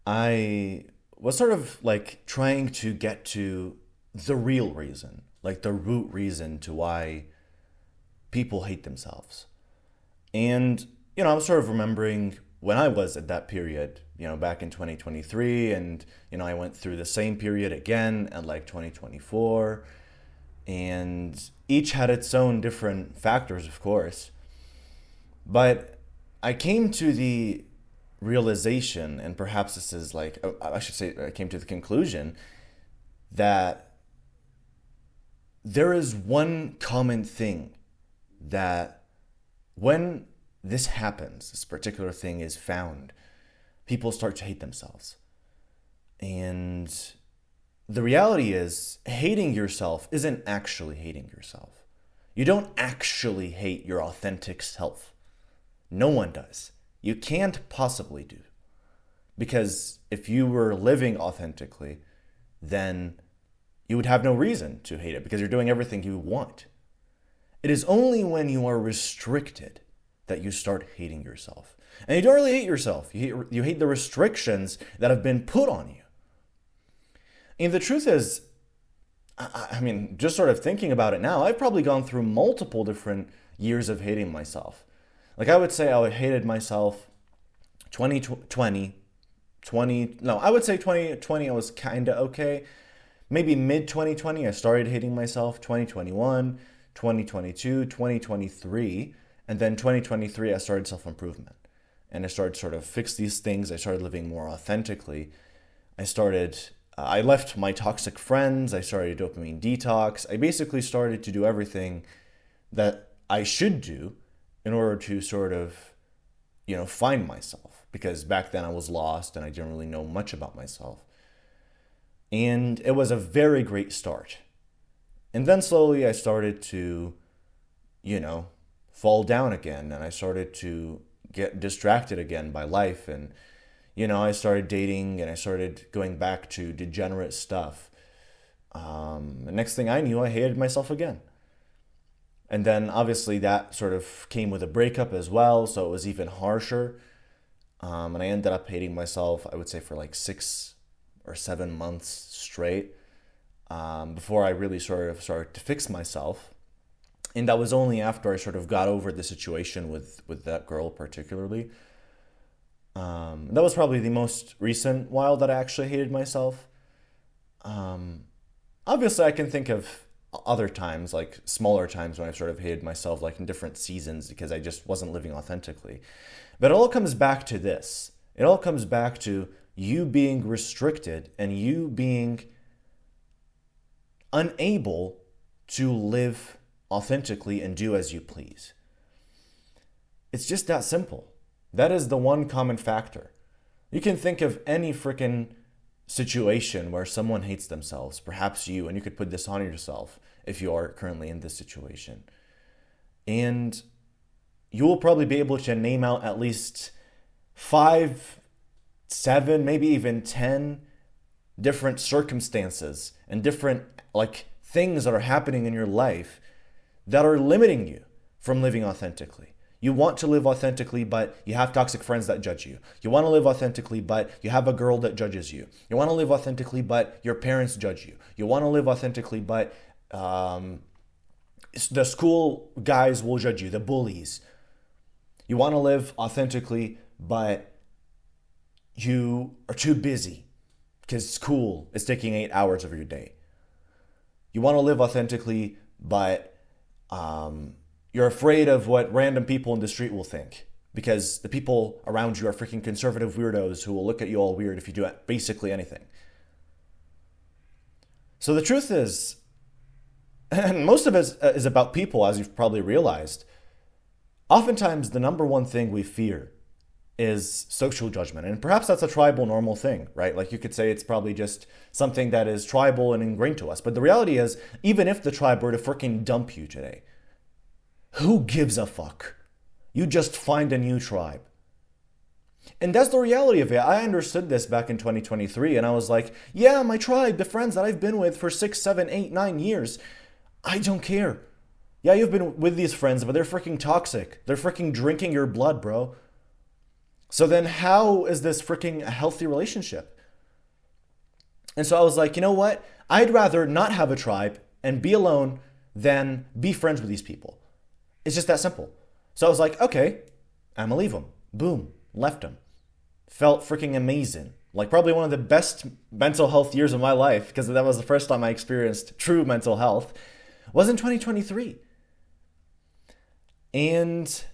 I was sort of like trying to get to the real reason, like the root reason to why people hate themselves. And, I was sort of remembering when I was at that period, back in 2023, and, I went through the same period again at like 2024, and each had its own different factors, of course. But I came to the realization, and perhaps this is like, I should say, I came to the conclusion that there is one common thing that when this happens, this particular thing is found, people start to hate themselves. And the reality is, hating yourself isn't actually hating yourself. You don't actually hate your authentic self. No one does. You can't possibly do. Because if you were living authentically, then you would have no reason to hate it because you're doing everything you want. It is only when you are restricted that you start hating yourself. And you don't really hate yourself. You hate the restrictions that have been put on you. And the truth is, I mean, just sort of thinking about it now, I've probably gone through multiple different years of hating myself. Like I would say I hated myself 2020, I would say 2020 I was kind of okay. Maybe mid 2020 I started hating myself, 2021, 2022, 2023, and then 2023 I started self-improvement. And I started sort of fix these things. I started living more authentically. I left my toxic friends. I started a dopamine detox. I basically started to do everything that I should do in order to sort of, find myself. Because back then I was lost and I didn't really know much about myself. And it was a very great start. And then slowly I started to, fall down again. And I started to get distracted again by life. And, I started dating and I started going back to degenerate stuff. The next thing I knew, I hated myself again. And then obviously that sort of came with a breakup as well. So it was even harsher. And I ended up hating myself, I would say, for like 6 or 7 months straight before I really sort of started to fix myself. And that was only after I sort of got over the situation with that girl particularly. That was probably the most recent while that I actually hated myself. Obviously, I can think of other times, like smaller times when I've sort of hated myself, like in different seasons because I just wasn't living authentically. But it all comes back to this. It all comes back to you being restricted and you being unable to live authentically and do as you please. It's just that simple. That is the one common factor. You can think of any freaking situation where someone hates themselves, perhaps you, and you could put this on yourself if you are currently in this situation. And you will probably be able to name out at least 5, 7, maybe even 10 different circumstances and different things that are happening in your life that are limiting you from living authentically. You want to live authentically, but you have toxic friends that judge you. You want to live authentically, but you have a girl that judges you. You want to live authentically, but your parents judge you. You want to live authentically, but the school guys will judge you, the bullies. You want to live authentically, but you are too busy because school is taking 8 hours of your day. You want to live authentically, but you're afraid of what random people in the street will think because the people around you are freaking conservative weirdos who will look at you all weird if you do basically anything. So the truth is, and most of it is about people, as you've probably realized, oftentimes the number one thing we fear is social judgment. And perhaps that's a tribal normal thing, right? Like you could say it's probably just something that is tribal and ingrained to us. But the reality is, even if the tribe were to freaking dump you today, who gives a fuck? You just find a new tribe. And that's the reality of it. I understood this back in 2023 and I was like, yeah, my tribe, the friends that I've been with for 6, 7, 8, 9 years, I don't care. Yeah, you've been with these friends, but they're freaking toxic. They're freaking drinking your blood, bro. So then how is this freaking a healthy relationship? And so I was like, you know what? I'd rather not have a tribe and be alone than be friends with these people. It's just that simple. So I was like, okay, I'm gonna leave them. Boom, left them. Felt freaking amazing. Like probably one of the best mental health years of my life, because that was the first time I experienced true mental health, was in 2023. And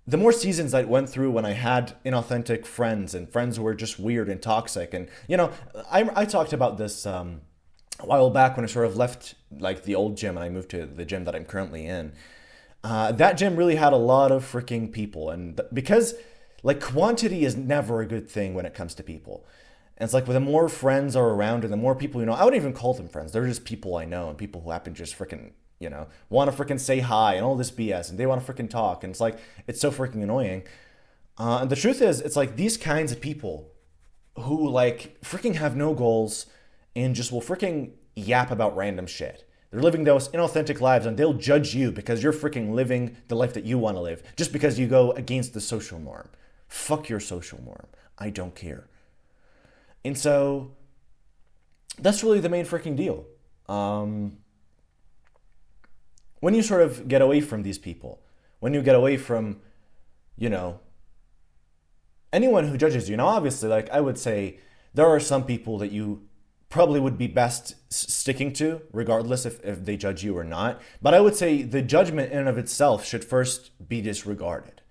the more seasons I went through when I had inauthentic friends and friends who were just weird and toxic, and I talked about this a while back when I sort of left like the old gym and I moved to the gym that I'm currently in. That gym really had a lot of freaking people, and because like quantity is never a good thing when it comes to people. And it's like, with the more friends are around and the more people I wouldn't even call them friends. They're just people I know and people who happen to just freaking, want to freaking say hi and all this BS and they want to freaking talk. And it's like, it's so freaking annoying. And the truth is, it's like these kinds of people who like freaking have no goals and just will freaking yap about random shit. They're living those inauthentic lives and they'll judge you because you're freaking living the life that you want to live just because you go against the social norm. Fuck your social norm. I don't care. And so that's really the main freaking deal. When you sort of get away from these people, when you get away from, anyone who judges you. Now, obviously, like I would say, there are some people that you probably would be best sticking to, regardless if they judge you or not. But I would say the judgment in and of itself should first be disregarded.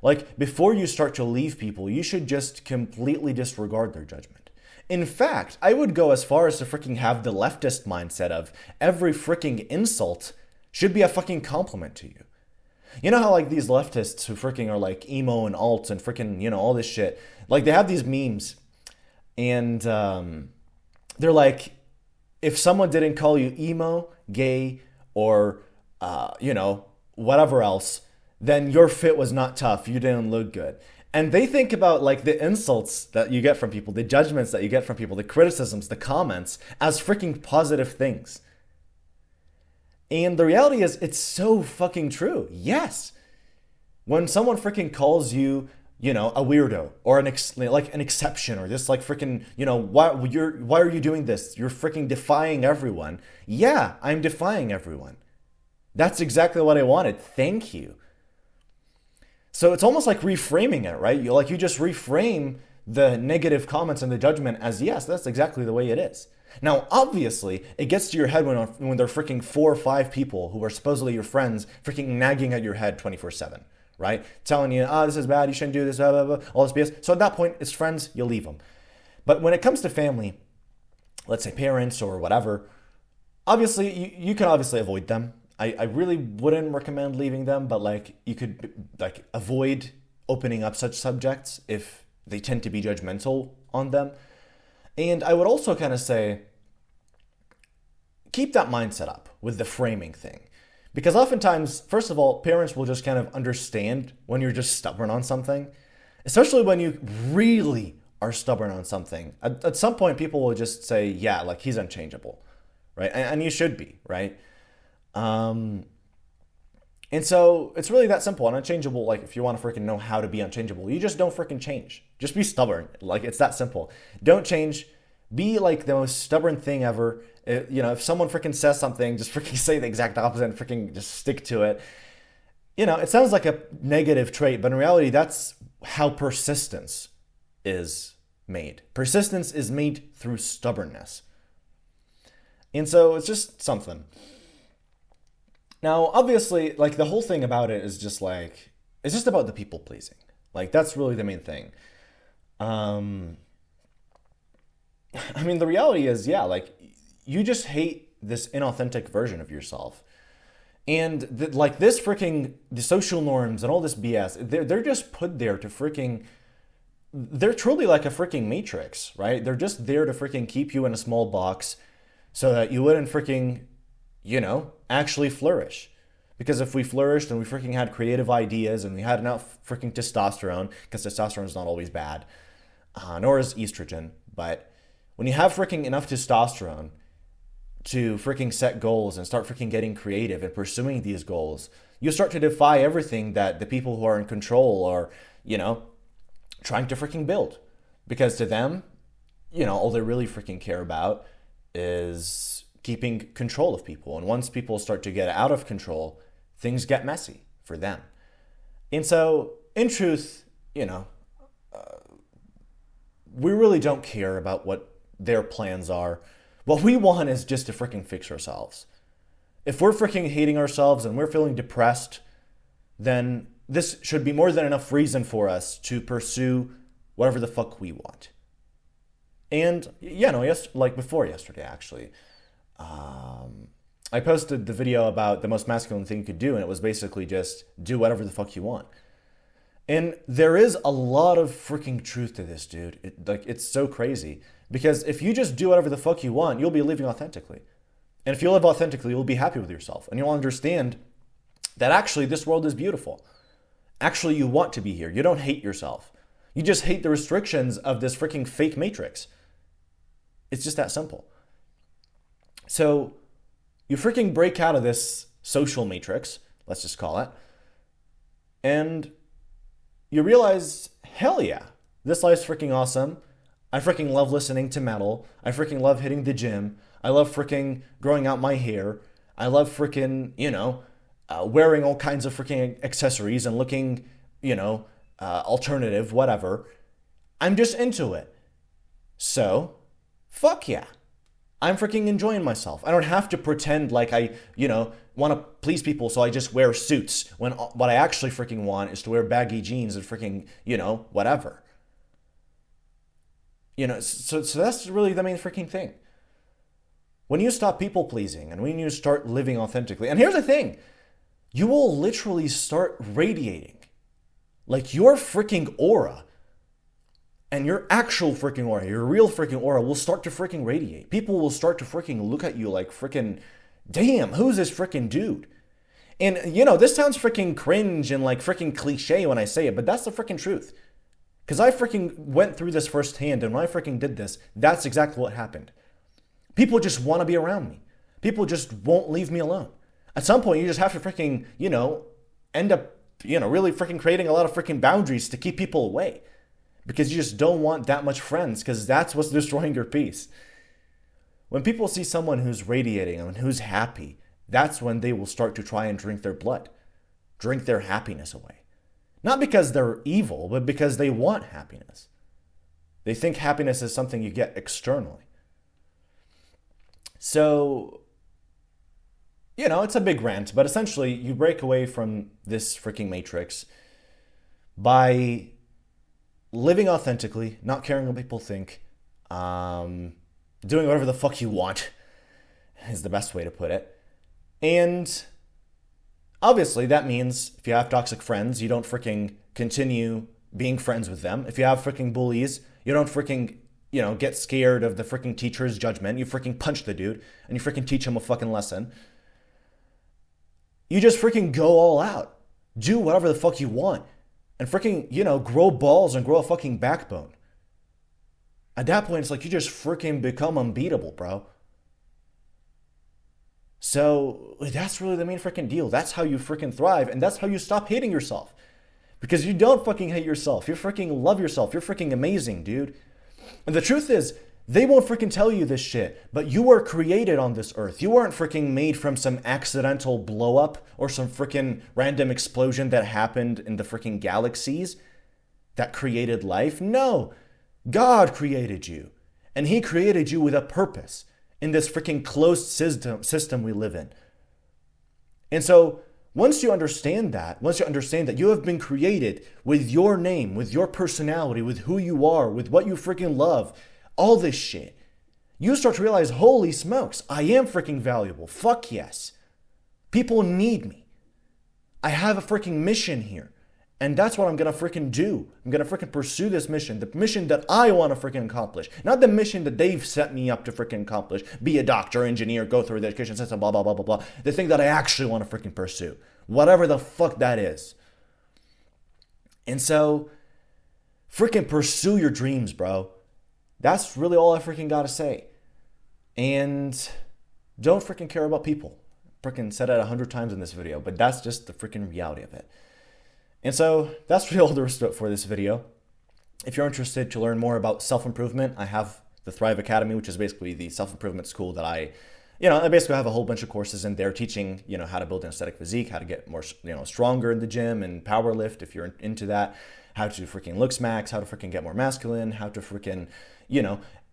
Like, before you start to leave people, you should just completely disregard their judgment. In fact, I would go as far as to freaking have the leftist mindset of every freaking insult should be a fucking compliment to you. You know how like these leftists who freaking are like emo and alt and freaking, all this shit, like they have these memes and they're like, if someone didn't call you emo, gay, or, whatever else, then your fit was not tough. You didn't look good. And they think about like the insults that you get from people, the judgments that you get from people, the criticisms, the comments as freaking positive things. And the reality is, it's so fucking true. Yes. When someone freaking calls you, a weirdo or an exception or just like freaking, why are you doing this? You're freaking defying everyone. Yeah, I'm defying everyone. That's exactly what I wanted. Thank you. So it's almost like reframing it, right? You just reframe the negative comments and the judgment as, yes, that's exactly the way it is. Now, obviously, it gets to your head when there are freaking 4 or 5 people who are supposedly your friends freaking nagging at your head 24/7, right? Telling you, this is bad, you shouldn't do this, blah, blah, blah, all this BS. So at that point, it's friends, you leave them. But when it comes to family, let's say parents or whatever, obviously, you can obviously avoid them. I really wouldn't recommend leaving them, but like you could like avoid opening up such subjects if they tend to be judgmental on them. And I would also kind of say, keep that mindset up with the framing thing. Because oftentimes, first of all, parents will just kind of understand when you're just stubborn on something, especially when you really are stubborn on something. At some point, people will just say, yeah, like he's unchangeable, right? And you should be, right? And so it's really that simple. And unchangeable, like if you want to freaking know how to be unchangeable, you just don't freaking change. Just be stubborn. Like it's that simple. Don't change. Be like the most stubborn thing ever. If someone freaking says something, just freaking say the exact opposite and freaking just stick to it. It sounds like a negative trait, but in reality, that's how persistence is made. Persistence is made through stubbornness. And so it's just something. Now, obviously, like the whole thing about it is just like, it's just about the people pleasing. Like that's really the main thing. The reality is, yeah, like you just hate this inauthentic version of yourself. And this freaking, the social norms and all this BS, they're just put there to freaking, they're truly like a freaking matrix, right? They're just there to freaking keep you in a small box so that you wouldn't freaking, actually flourish. Because if we flourished and we freaking had creative ideas and we had enough freaking testosterone, because testosterone is not always bad, nor is estrogen, but when you have freaking enough testosterone to freaking set goals and start freaking getting creative and pursuing these goals, you start to defy everything that the people who are in control or, trying to freaking build. Because to them, all they really freaking care about is keeping control of people. And once people start to get out of control, things get messy for them. And so, in truth, we really don't care about what their plans are. What we want is just to freaking fix ourselves. If we're freaking hating ourselves and we're feeling depressed, then this should be more than enough reason for us to pursue whatever the fuck we want. And, like before yesterday, actually, I posted the video about the most masculine thing you could do, and it was basically just do whatever the fuck you want. And there is a lot of freaking truth to this, dude. It's so crazy. Because if you just do whatever the fuck you want, you'll be living authentically. And if you live authentically, you'll be happy with yourself. And you'll understand that actually this world is beautiful. Actually, you want to be here. You don't hate yourself. You just hate the restrictions of this freaking fake matrix. It's just that simple. So you freaking break out of this social matrix, let's just call it, and you realize, hell yeah, this life's freaking awesome. I freaking love listening to metal. I freaking love hitting the gym. I love freaking growing out my hair. I love freaking, wearing all kinds of freaking accessories and looking, alternative, whatever. I'm just into it. So, fuck yeah. I'm freaking enjoying myself. I don't have to pretend like I, want to please people, so I just wear suits when what I actually freaking want is to wear baggy jeans and freaking, whatever. So that's really the main freaking thing. When you stop people pleasing and when you start living authentically, and here's the thing, you will literally start radiating. Like your freaking aura and your actual freaking aura, your real freaking aura will start to freaking radiate. People will start to freaking look at you like freaking, damn, who's this freaking dude? And, this sounds freaking cringe and like freaking cliche when I say it, but that's the freaking truth. Because I freaking went through this firsthand, and when I freaking did this, that's exactly what happened. People just want to be around me. People just won't leave me alone. At some point, you just have to freaking, end up, really freaking creating a lot of freaking boundaries to keep people away. Because you just don't want that much friends, because that's what's destroying your peace. When people see someone who's radiating and who's happy, that's when they will start to try and drink their blood, drink their happiness away. Not because they're evil, but because they want happiness. They think happiness is something you get externally. So, it's a big rant, but essentially you break away from this freaking matrix by living authentically, not caring what people think, doing whatever the fuck you want is the best way to put it. And obviously that means if you have toxic friends, you don't freaking continue being friends with them. If you have freaking bullies, you don't freaking, get scared of the freaking teacher's judgment. You freaking punch the dude and you freaking teach him a fucking lesson. You just freaking go all out. Do whatever the fuck you want. And freaking, grow balls and grow a fucking backbone. At that point, it's like you just freaking become unbeatable, bro. So that's really the main freaking deal. That's how you freaking thrive, and that's how you stop hating yourself. Because you don't fucking hate yourself. You freaking love yourself. You're freaking amazing, dude. And the truth is, they won't freaking tell you this shit, but you were created on this earth. You weren't freaking made from some accidental blow up or some freaking random explosion that happened in the freaking galaxies that created life. No, God created you, and He created you with a purpose in this freaking closed system we live in. And so once you understand that you have been created with your name, with your personality, with who you are, with what you freaking love, all this shit, you start to realize, holy smokes, I am freaking valuable. Fuck yes. People need me. I have a freaking mission here. And that's what I'm going to freaking do. I'm going to freaking pursue this mission. The mission that I want to freaking accomplish. Not the mission that they've set me up to freaking accomplish. Be a doctor, engineer, go through the education system, blah, blah, blah, blah, blah. The thing that I actually want to freaking pursue. Whatever the fuck that is. And so, freaking pursue your dreams, bro. That's really all I freaking got to say. And don't freaking care about people. Freaking said it 100 times in this video, but that's just the freaking reality of it. And so that's really all there is to it for this video. If you're interested to learn more about self-improvement, I have the Thrive Academy, which is basically the self-improvement school that I basically have a whole bunch of courses in there teaching, how to build an aesthetic physique, how to get more, stronger in the gym and power lift if you're into that, how to freaking look smacks, how to freaking get more masculine, how to freaking,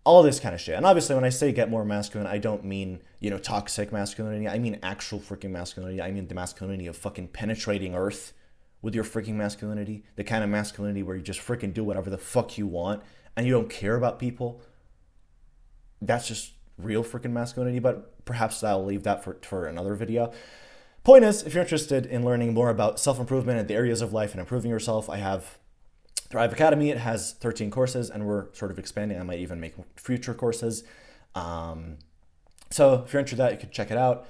all this kind of shit. And obviously when I say get more masculine, I don't mean, toxic masculinity. I mean actual freaking masculinity. I mean the masculinity of fucking penetrating earth with your freaking masculinity, the kind of masculinity where you just freaking do whatever the fuck you want and you don't care about people. That's just real freaking masculinity, but perhaps I'll leave that for another video. Point is, if you're interested in learning more about self-improvement and the areas of life and improving yourself, I have Thrive Academy. It has 13 courses and we're sort of expanding. I might even make future courses. So if you're interested in that, you can check it out.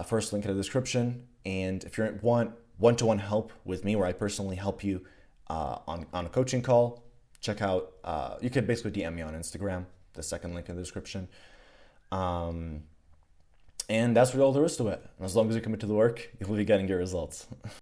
First link in the description. And if you want one-to-one help with me where I personally help you on a coaching call, check out, you could basically DM me on Instagram, the second link in the description. And that's really all there is to it. And as long as you commit to the work, you'll be getting your results.